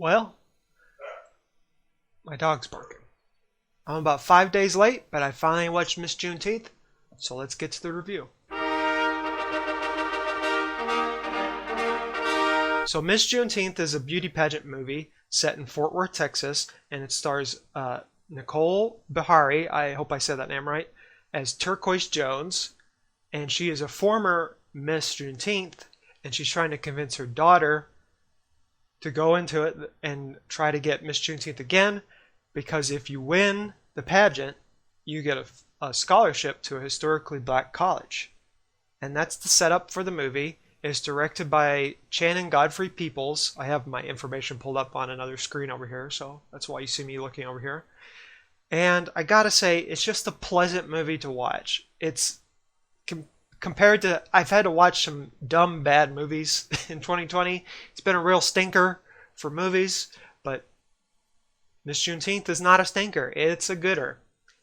Well, my dog's barking. I'm about 5 days late, but I finally watched Miss Juneteenth, so let's get to the review. So Miss Juneteenth is a beauty pageant movie set in Fort Worth, Texas, and it stars Nicole Beharie, I hope I said that name right, as Turquoise Jones, and she is a former Miss Juneteenth, and she's trying to convince her daughter to go into it and try to get Miss Juneteenth again, because if you win the pageant, you get a scholarship to a historically black college. And that's the setup for the movie. It's directed by Channing Godfrey Peoples. I have my information pulled up on another screen over here, so that's why you see me looking over here. And I gotta say, it's just a pleasant movie to watch. It's compared to, I've had to watch some dumb, bad movies in 2020. It's been a real stinker for movies, but Miss Juneteenth is not a stinker. It's a gooder.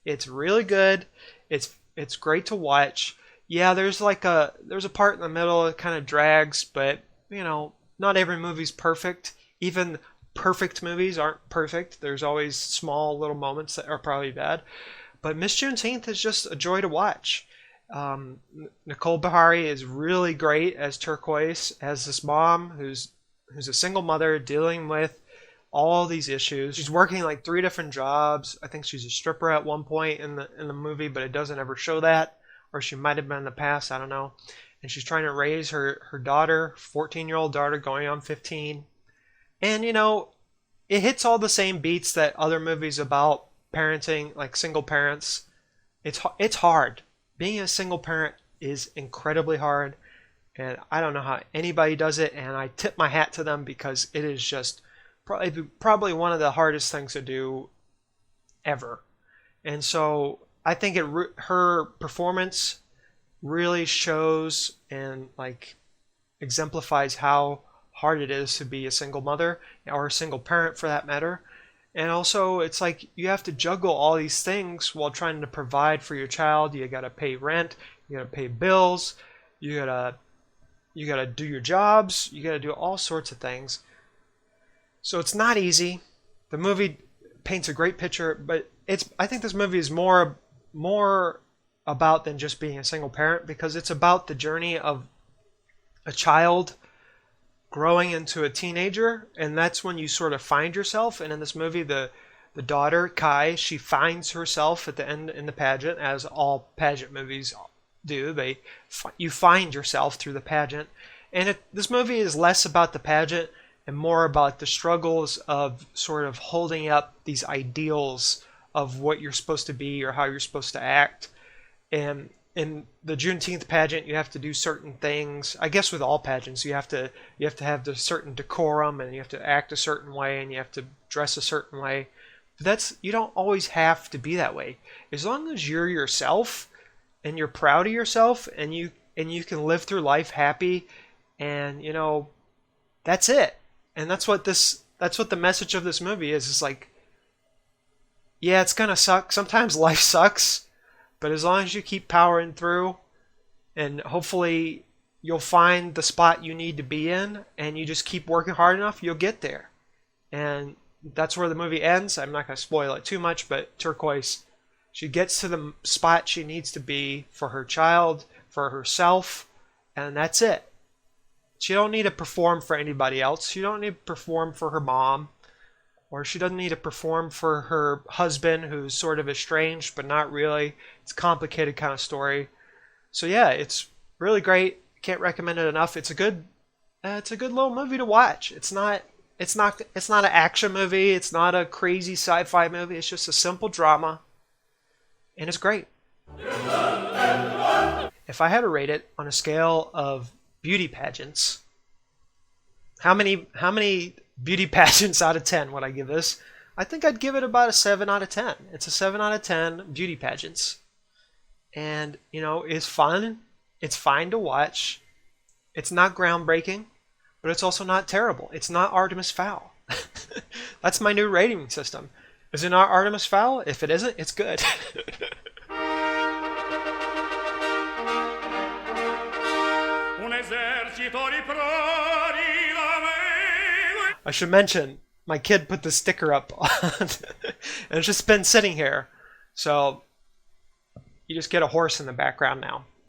It's really good. It's great to watch. Yeah, there's a part in the middle that kind of drags, but not every movie's perfect. Even perfect movies aren't perfect. There's always small little moments that are probably bad. But Miss Juneteenth is just a joy to watch. Nicole Beharie is really great as Turquoise, as this mom who's a single mother dealing with all these issues. She's working like 3 different jobs. I think she's a stripper at one point in the movie, but it doesn't ever show that. Or she might have been in the past, I don't know. And she's trying to raise her daughter, 14-year-old daughter going on 15. And it hits all the same beats that other movies about parenting, like single parents. It's hard. Being a single parent is incredibly hard, and I don't know how anybody does it, and I tip my hat to them because it is just probably one of the hardest things to do ever. And so I think her performance really shows and exemplifies how hard it is to be a single mother or a single parent for that matter. And also, it's like you have to juggle all these things while trying to provide for your child. You gotta pay rent, you gotta pay bills, you gotta do your jobs, you gotta do all sorts of things. So it's not easy. The movie paints a great picture, but I think this movie is more about than just being a single parent, because it's about the journey of a child growing into a teenager, and that's when you sort of find yourself. And in this movie, the daughter Kai, she finds herself at the end in the pageant, as all pageant movies do. You find yourself through the pageant, and this movie is less about the pageant and more about the struggles of sort of holding up these ideals of what you're supposed to be or how you're supposed to act. And in the Juneteenth pageant, you have to do certain things. I guess with all pageants, you have to have the certain decorum, and you have to act a certain way, and you have to dress a certain way. But you don't always have to be that way. As long as you're yourself and you're proud of yourself, and you can live through life happy, and that's it. And that's what the message of this movie is. It's like, yeah, it's gonna suck. Sometimes life sucks. But as long as you keep powering through, and hopefully you'll find the spot you need to be in, and you just keep working hard enough, you'll get there. And that's where the movie ends. I'm not going to spoil it too much, but Turquoise, she gets to the spot she needs to be for her child, for herself, and that's it. She don't need to perform for anybody else. She don't need to perform for her mom. Or she doesn't need to perform for her husband, who's sort of estranged, but not really. It's a complicated kind of story. So yeah, it's really great. Can't recommend it enough. It's a good little movie to watch. It's not an action movie. It's not a crazy sci-fi movie. It's just a simple drama, and it's great. If I had to rate it on a scale of beauty pageants, how many beauty pageants out of 10 would I give this? I think I'd give it about a 7 out of 10. It's a 7 out of 10 beauty pageants. And, it's fun. It's fine to watch. It's not groundbreaking, but it's also not terrible. It's not Artemis Fowl. That's my new rating system. Is it not Artemis Fowl? If it isn't, it's good. I should mention, my kid put the sticker up and it's just been sitting here. So you just get a horse in the background now.